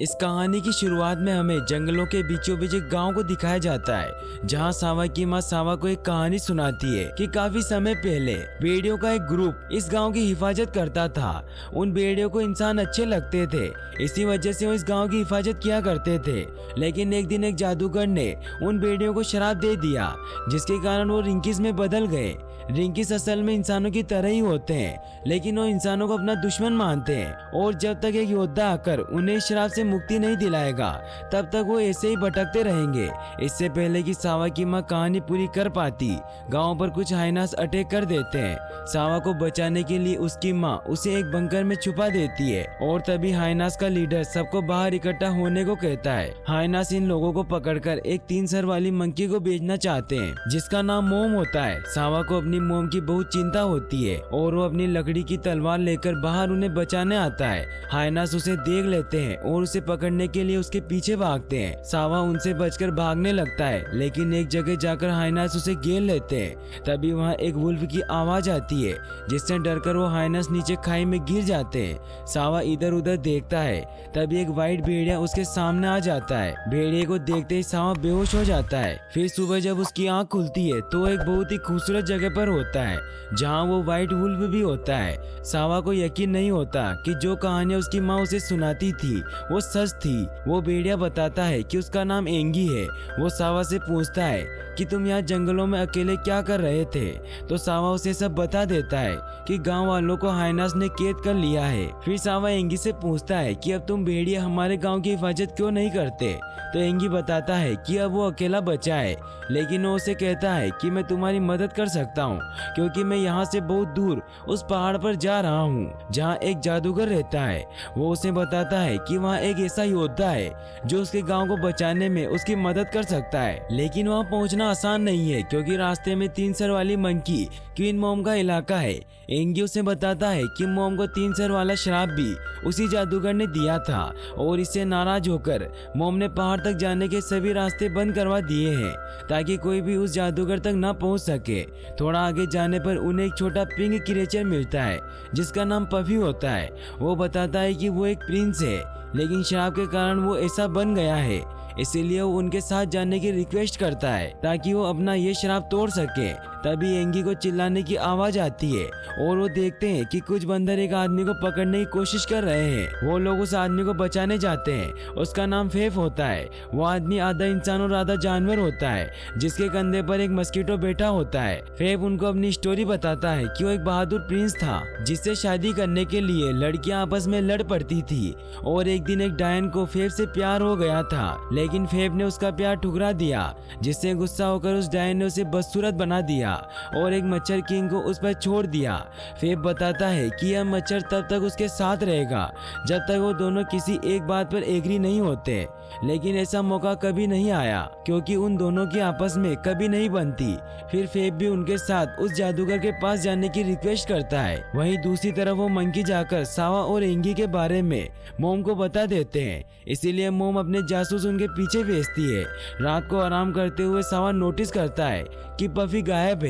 इस कहानी की शुरुआत में हमें जंगलों के बीचों बीच एक गांव को दिखाया जाता है, जहां सावा की मां सावा को एक कहानी सुनाती है कि काफी समय पहले भेड़ियों का एक ग्रुप इस गांव की हिफाजत करता था। उन भेड़ियों को इंसान अच्छे लगते थे, इसी वजह से वो इस गांव की हिफाजत किया करते थे। लेकिन एक दिन एक जादूगर ने उन भेड़ियों को शराब दे दिया, जिसके कारण वो रिंकीस में बदल गए। रिंकीस असल में इंसानों की तरह ही होते हैं, लेकिन वो इंसानों को अपना दुश्मन मानते हैं और जब तक एक योद्धा आकर उन्हें शराब से मुक्ति नहीं दिलाएगा तब तक वो ऐसे ही भटकते रहेंगे। इससे पहले कि सावा की मां कहानी पूरी कर पाती, गांव पर कुछ हाइनास अटैक कर देते हैं। सावा को बचाने के लिए उसकी मां उसे एक बंकर में छुपा देती है और तभी हाइनास का लीडर सबको बाहर इकट्ठा होने को कहता है। हाइनास इन लोगों को पकड़कर एक 3 सर वाली मंकी को बेचना चाहते हैं, जिसका नाम मोम होता है। सावा को अपनी मोम की बहुत चिंता होती है और वो अपनी लकड़ी की तलवार लेकर बाहर उन्हें बचाने आता है। हाइनास उसे देख लेते हैं और उसे पकड़ने के लिए उसके पीछे भागते हैं। सावा उनसे बचकर भागने लगता है, लेकिन एक जगह जाकर हाइनास उसे घेर लेते हैं। तभी वहाँ एक वुल्फ की आवाज आती है, जिससे डरकर वो हाइनास नीचे खाई में गिर जाते हैं। सावा इधर उधर देखता है, तभी एक व्हाइट भेड़िया उसके सामने आ जाता है। भेड़िए को देखते ही सावा बेहोश हो जाता है। फिर सुबह जब उसकी आंख खुलती है तो एक बहुत ही खूबसूरत जगह पर होता है, जहाँ वो व्हाइट वुल्फ भी होता है। सावा को यकीन नहीं होता कि जो कहानियां उसकी माँ उसे सुनाती थी वो सच थी। वो भेड़िया बताता है कि उसका नाम एंगी है। वो सावा से पूछता है कि तुम यहाँ जंगलों में अकेले क्या कर रहे थे, तो सावा उसे सब बता देता है कि गांव वालों को हाइनास ने कैद कर लिया है। फिर सावा एंगी से पूछता है कि अब तुम भेड़िया हमारे गांव की हिफाजत क्यों नहीं करते, तो एंगी बताता है कि अब वो अकेला बचा है, लेकिन वो उसे कहता है कि मैं तुम्हारी मदद कर सकता हूँ, क्योंकि मैं यहाँ से बहुत दूर उस पहाड़ पर जा रहा हूँ जहाँ एक जादूगर रहता है। वो उसे बताता है कि वहाँ एक ऐसा योद्धा है जो उसके गांव को बचाने में उसकी मदद कर सकता है, लेकिन वहाँ पहुँचना आसान नहीं है क्योंकि रास्ते में 3 सर वाली मंकी क्वीन मोम का इलाका है। एंगी उसे बताता है कि मोम को 3 सर वाला शराब भी उसी जादूगर ने दिया था और इससे नाराज होकर मोम ने पहाड़ तक जाने के सभी रास्ते बंद करवा दिए हैं ताकि कोई भी उस जादूगर तक न पहुंच सके। थोड़ा आगे जाने पर उन्हें एक छोटा पिंक क्रिएचर मिलता है जिसका नाम पफी होता है। वो बताता है कि वो एक प्रिंस है, लेकिन शराब के कारण वो ऐसा बन गया है, इसीलिए वो उनके साथ जाने की रिक्वेस्ट करता है ताकि वो अपना ये शराब तोड़ सके। तभी एंगी को चिल्लाने की आवाज आती है और वो देखते हैं कि कुछ बंदर एक आदमी को पकड़ने की कोशिश कर रहे हैं। वो लोग उस आदमी को बचाने जाते हैं। उसका नाम फेफ होता है। वो आदमी आधा इंसान और आधा जानवर होता है, जिसके कंधे पर एक मस्कीटो बैठा होता है। फेफ उनको अपनी स्टोरी बताता है कि वो एक बहादुर प्रिंस था जिससे शादी करने के लिए लड़कियां आपस में लड़ पड़ती थी और एक दिन एक डायन को फेफ से प्यार हो गया था, लेकिन फेफ ने उसका प्यार ठुकरा दिया, जिससे गुस्सा होकर उस डायन ने उसे बदसूरत बना दिया और एक मच्छर किंग को उस पर छोड़ दिया। फेफ बताता है कि यह मच्छर तब तक उसके साथ रहेगा जब तक वो दोनों किसी एक बात पर एग्री नहीं होते, लेकिन ऐसा मौका कभी नहीं आया क्योंकि उन दोनों की आपस में कभी नहीं बनती। फिर फेफ भी उनके साथ उस जादूगर के पास जाने की रिक्वेस्ट करता है। वहीं दूसरी तरफ वो मंकी जाकर सावा और एंगी के बारे में मोम को बता देते हैं, इसीलिए मोम अपने जासूस उनके पीछे भेजती है। रात को आराम करते हुए सावा नोटिस करता है कि पफी गायब है।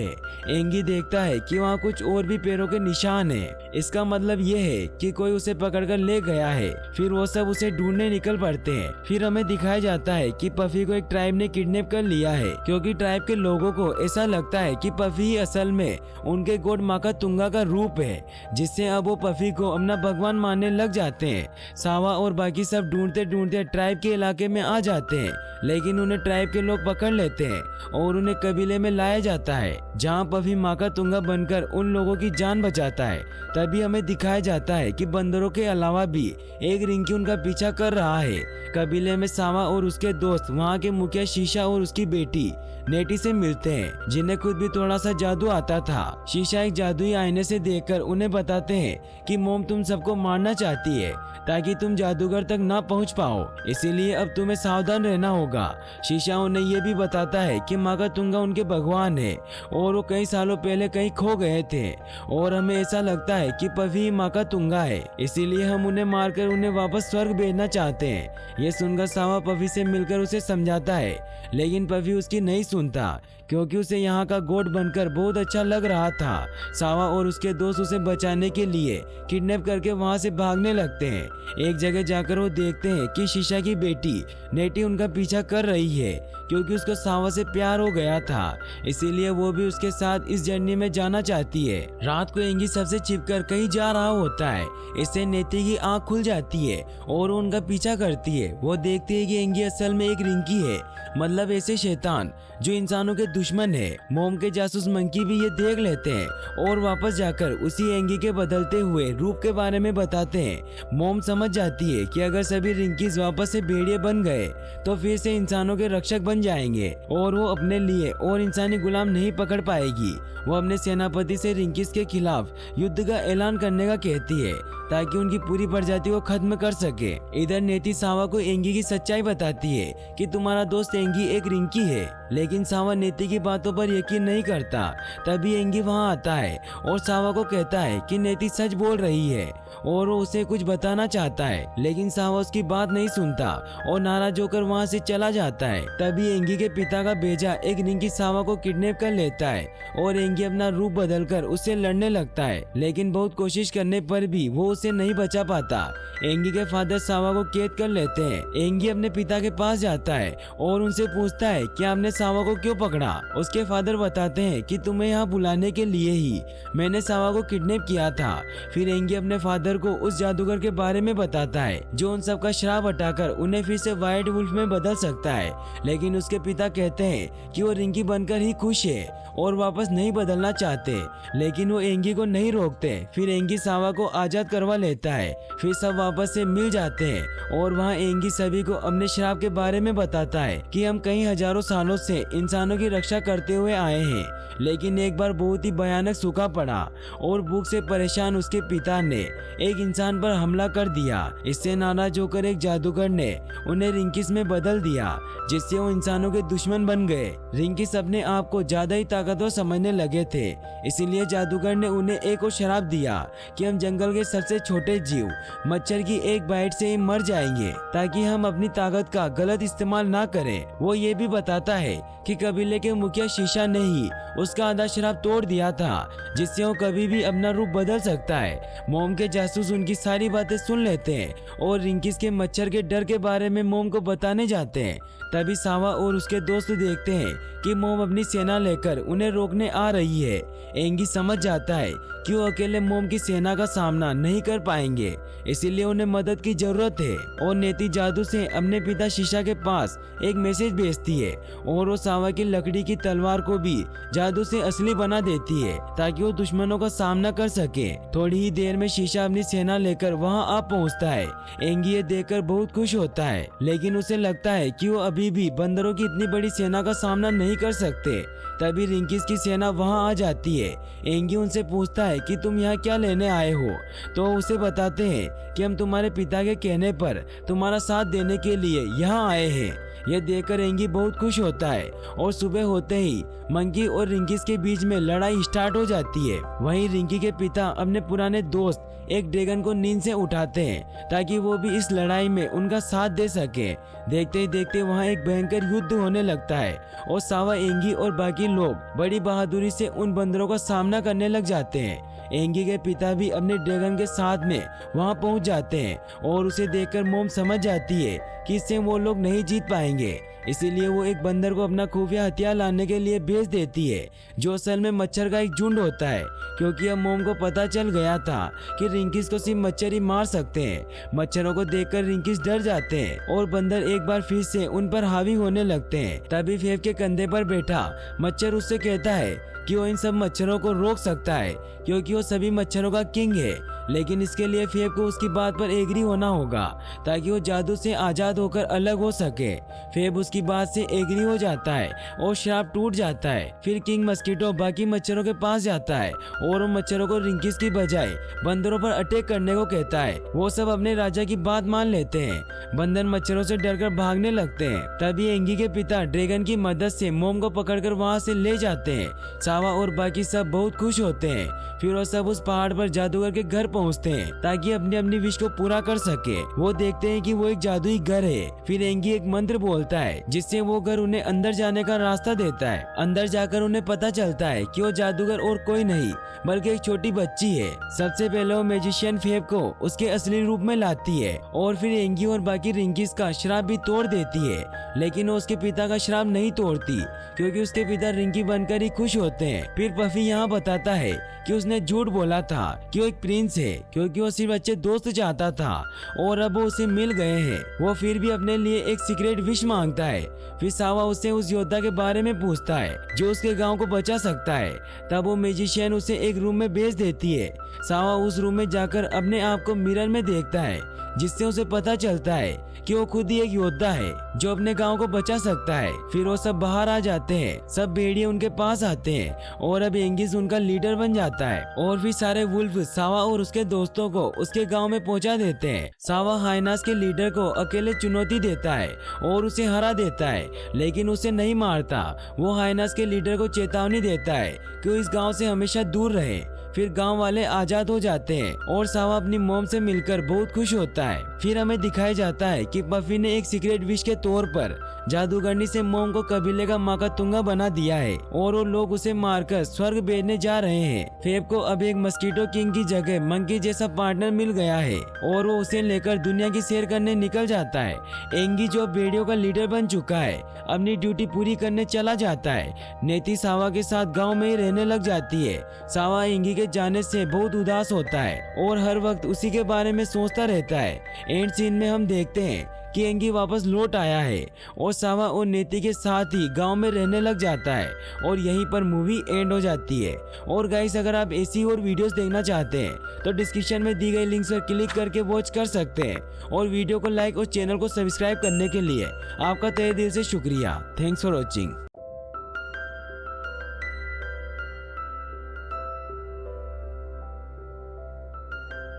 एंगी देखता है कि वहाँ कुछ और भी पैरों के निशान है। इसका मतलब ये है कि कोई उसे पकड़कर ले गया है। फिर वो सब उसे ढूंढने निकल पड़ते हैं। फिर हमें दिखाया जाता है कि पफी को एक ट्राइब ने किडनैप कर लिया है, क्योंकि ट्राइब के लोगों को ऐसा लगता है कि पफी ही असल में उनके गॉड माका तुंगा का रूप है, जिससे अब वो पफी को अपना भगवान मानने लग जाते हैं। सावा और बाकी सब ढूंढते ढूंढते ट्राइब के इलाके में आ जाते हैं, लेकिन उन्हें ट्राइब के लोग पकड़ लेते हैं और उन्हें कबीले में लाया जाता है, जहाँ पफी माका तुंगा बनकर उन लोगों की जान बचाता है। तभी हमें दिखाया जाता है कि बंदरों के अलावा भी एक रिंकी उनका पीछा कर रहा है। कबीले में सावा और उसके दोस्त वहाँ के मुखिया शीशा और उसकी बेटी नेटी से मिलते हैं, जिन्हें खुद भी थोड़ा सा जादू आता था। शीशा एक जादुई आईने से देखकर उन्हें बताते हैं कि मोम तुम सबको मारना चाहती है ताकि तुम जादूगर तक ना पहुंच पाओ, इसीलिए अब तुम्हें सावधान रहना होगा। शीशा उन्हें ये भी बताता है कि माका तुंगा उनके भगवान है और वो कई सालों पहले कहीं खो गए थे और हमें ऐसा लगता है कि पफी माका तुंगा है, इसीलिए हम उन्हें मारकर उन्हें वापस स्वर्ग भेजना चाहते हैं। ये सुनकर सावा पफी से मिलकर उसे समझाता है, लेकिन पफी उसकी नहीं सुनता क्योंकि उसे यहाँ का गोट बनकर बहुत अच्छा लग रहा था। सावा और उसके दोस्त उसे बचाने के लिए किडनैप करके वहाँ से भागने लगते हैं। एक जगह जाकर वो देखते हैं कि शीशा की बेटी नेटी उनका पीछा कर रही है, क्योंकि उसको सावा से प्यार हो गया था, इसीलिए वो भी उसके साथ इस जर्नी में जाना चाहती है। रात को एंगी सबसे छिपकर कहीं जा रहा होता है। इससे नेटी की आंख खुल जाती है और वो उनका पीछा करती है। वो देखती है कि एंगी असल में एक रिंकी है, मतलब ऐसे शैतान जो इंसानों के दुश्मन है। मोम के जासूस मंकी भी ये देख लेते हैं और वापस जाकर उसी एंगी के बदलते हुए रूप के बारे में बताते हैं। मोम समझ जाती है कि अगर सभी रिंकीज वापस से भेड़िए बन गए तो फिर से इंसानों के रक्षक बन जाएंगे और वो अपने लिए और इंसानी गुलाम नहीं पकड़ पाएगी। वो अपने सेनापति से रिंकीज के खिलाफ युद्ध का ऐलान करने का कहती है ताकि उनकी पूरी प्रजाति को खत्म कर सके। इधर नेती सावा को एंगी की सच्चाई बताती है कि तुम्हारा दोस्त एंगी एक रिंकी है, लेकिन सावा नेती की बातों पर यकीन नहीं करता। तभी एंगी वहां आता है और सावा को कहता है कि नेती सच बोल रही है और वो उसे कुछ बताना चाहता है, लेकिन सावा उसकी बात नहीं सुनता और नाराज होकर वहां से चला जाता है। तभी एंगी के पिता का भेजा एक रिंकी सावा को किडनैप कर लेता है और एंगी अपना रूप बदलकर उससे लड़ने लगता है, लेकिन बहुत कोशिश करने पर भी वो उसे नहीं बचा पाता। एंगी के फादर सावा को कैद कर लेते हैं। एंगी अपने पिता के पास जाता है और उनसे पूछता है कि आपने सावा को क्यों पकड़ा। उसके फादर बताते हैं कि तुम्हें यहाँ बुलाने के लिए ही मैंने सावा को किडनैप किया था। फिर एंगी अपने फादर को उस जादूगर के बारे में बताता है जो उन सबका श्राप हटाकर उन्हें फिर से व्हाइट वुल्फ में बदल सकता है, लेकिन उसके पिता कहते हैं कि वो रिंकी बनकर ही खुश है और वापस नहीं बदलना चाहते, लेकिन वो एंगी को नहीं रोकते। फिर एंगी सावा को आजाद करवा लेता है। फिर सब वापस से मिल जाते हैं और वहाँ एंगी सभी को अपने श्राप के बारे में बताता है कि हम कई हजारों सालों से इंसानों की रक्षा करते हुए आए हैं, लेकिन एक बार बहुत ही भयानक सूखा पड़ा और भूख से परेशान उसके पिता ने एक इंसान पर हमला कर दिया। इससे नाराज होकर एक जादूगर ने उन्हें रिंकिस में बदल दिया, जिससे वो इंसानों के दुश्मन बन गए। रिंकिस अपने आप को ज्यादा ही ताकतवर समझने लगे थे, इसीलिए जादूगर ने उन्हें एक और शराप दिया कि हम जंगल के सबसे छोटे जीव मच्छर की एक बाइट से ही मर जाएंगे, ताकि हम अपनी ताकत का गलत इस्तेमाल ना करें। वो ये भी बताता है कि कबीले के मुखिया शीशा ने ही उसका आधा शराप तोड़ दिया था, जिससे वो कभी भी अपना रूप बदल सकता है। मोम के जासूस उनकी सारी बातें सुन लेते हैं और रिंकिस के मच्छर के डर के बारे में मोम को बताने जाते हैं। तभी सावा और उसके दोस्त देखते हैं कि मोम अपनी सेना लेकर उन्हें रोकने आ रही है। एंगी समझ जाता है कि वो अकेले मोम की सेना का सामना नहीं कर पाएंगे, इसीलिए उन्हें मदद की जरूरत है और नेती जादू से अपने पिता शीशा के पास एक मैसेज भेजती है और वो सावा की लकड़ी की तलवार को भी जादू से असली बना देती है ताकि वो दुश्मनों का सामना कर सके। थोड़ी ही देर में शीशा अपनी सेना लेकर वहां आ पहुंचता है। एंगी ये देखकर बहुत खुश होता है, लेकिन उसे लगता है कि वो अभी भी बंदरों की इतनी बड़ी सेना का सामना नहीं कर सकते। तभी रिंकिस की सेना वहां आ जाती है। एंगी उनसे पूछता है कि तुम यहाँ क्या लेने आए हो, तो उसे बताते हैं कि हम तुम्हारे पिता के कहने पर तुम्हारा साथ देने के लिए यहाँ आए हैं। यह देखकर एंगी बहुत खुश होता है और सुबह होते ही मंकी और रिंकिस के बीच में लड़ाई स्टार्ट हो जाती है। वहीं रिंकी के पिता अपने पुराने दोस्त एक ड्रैगन को नींद से उठाते हैं ताकि वो भी इस लड़ाई में उनका साथ दे सके। देखते ही देखते वहाँ एक भयंकर युद्ध होने लगता है और सावा, एंगी और बाकी लोग बड़ी बहादुरी से उन बंदरों का सामना करने लग जाते हैं। एंगी के पिता भी अपने ड्रैगन के साथ में वहां पहुंच जाते हैं और उसे देखकर मोम समझ जाती है कि इससे वो लोग नहीं जीत पाएंगे, इसीलिए वो एक बंदर को अपना खुफिया हथियार लाने के लिए भेज देती है, जो असल में मच्छर का एक झुंड होता है, क्योंकि अब मोम को पता चल गया था कि रिंकिस को सिर्फ मच्छर ही मार सकते हैं। मच्छरों को देखकर रिंकिस डर जाते हैं और बंदर एक बार फिर से उन पर हावी होने लगते हैं। तभी फेब के कंधे पर बैठा मच्छर उससे कहता है कि वो इन सब मच्छरों को रोक सकता है, क्योंकि वो सभी मच्छरों का किंग है, लेकिन इसके लिए फेब को उसकी बात पर एग्री होना होगा ताकि वो जादू से आजाद होकर अलग हो सके। फेब उसकी बात से एग्री हो जाता है और श्राप टूट जाता है। फिर किंग मस्कीटो बाकी मच्छरों के पास जाता है और उन मच्छरों को रिंकिस की बजाय बंदरों पर अटैक करने को कहता है। वो सब अपने राजा की बात मान लेते हैं। बंदर मच्छरों से डरकर भागने लगते हैं। तभी एंगी के पिता ड्रैगन की मदद से मोम को पकड़कर वहाँ से ले जाते हैं। सावा और बाकी सब बहुत खुश होते हैं। फिर वो सब उस पहाड़ पर जादूगर के घर पहुंचते हैं ताकि अपनी अपनी विश को पूरा कर सके। वो देखते हैं कि वो एक जादुई घर है। फिर एंगी एक मंत्र बोलता है जिससे वो घर उन्हें अंदर जाने का रास्ता देता है। अंदर जाकर उन्हें पता चलता है कि वो जादूगर और कोई नहीं बल्कि एक छोटी बच्ची है। सबसे पहले वो मैजिशियन फेब को उसके असली रूप में लाती है और फिर एंगी और बाकी रिंकीज का श्राप भी तोड़ देती है, लेकिन वो उसके पिता का श्राप नहीं तोड़ती क्योंकि उसके पिता रिंकी बनकर ही खुश होते हैं। फिर पफी यहाँ बताता है कि उसने झूठ बोला था कि वो एक प्रिंस है क्योंकि वो सिर्फ अच्छे दोस्त चाहता था और अब वो उसे मिल गए हैं। वो फिर भी अपने लिए एक सीक्रेट विश मांगता है। फिर सावा उससे उस योद्धा के बारे में पूछता है जो उसके गांव को बचा सकता है। तब वो मैजिशियन उसे एक रूम में भेज देती है। सावा उस रूम में जाकर अपने आप को मिरर में देखता है जिससे उसे पता चलता है कि वो खुद ही एक योद्धा है जो अपने गांव को बचा सकता है। फिर वो सब बाहर आ जाते हैं। सब भेड़िए उनके पास आते हैं और अब एंगिस उनका लीडर बन जाता है और फिर सारे वुल्फ सावा और उसके दोस्तों को उसके गांव में पहुंचा देते हैं। सावा हाइनास के लीडर को अकेले चुनौती देता है और उसे हरा देता है, लेकिन उसे नहीं मारता। वो हाइनास के लीडर को चेतावनी देता है कि वो इस गाँव से हमेशा दूर रहे। फिर गांव वाले आजाद हो जाते हैं और सावा अपनी मॉम से मिलकर बहुत खुश होता है। फिर हमें दिखाया जाता है कि पफी ने एक सीक्रेट विश के तौर पर जादूगरनी से मॉम को कबीले का माकातुंगा बना दिया है और वो लोग उसे मारकर स्वर्ग भेजने जा रहे हैं। फेब को अब एक मस्कीटो किंग की जगह मंकी जैसा पार्टनर मिल गया है और वो उसे लेकर दुनिया की सैर करने निकल जाता है। एंगी जो भेड़ियों का लीडर बन चुका है अपनी ड्यूटी पूरी करने चला जाता है। नेती सावा के साथ गाँव में ही रहने लग जाती है। सावा एंगी के जाने से बहुत उदास होता है और हर वक्त उसी के बारे में सोचता रहता है। एंड सीन में हम देखते हैं कि एंगी वापस लौट आया है और सावा और नेति के साथ ही गांव में रहने लग जाता है और यहीं पर मूवी एंड हो जाती है। और गाइस, अगर आप ऐसी और वीडियोस देखना चाहते हैं तो डिस्क्रिप्शन में दी गई लिंक्स पर क्लिक करके वॉच कर सकते हैं और वीडियो को लाइक और चैनल को सब्सक्राइब करने के लिए आपका तहे दिल से शुक्रिया। Thanks for watching.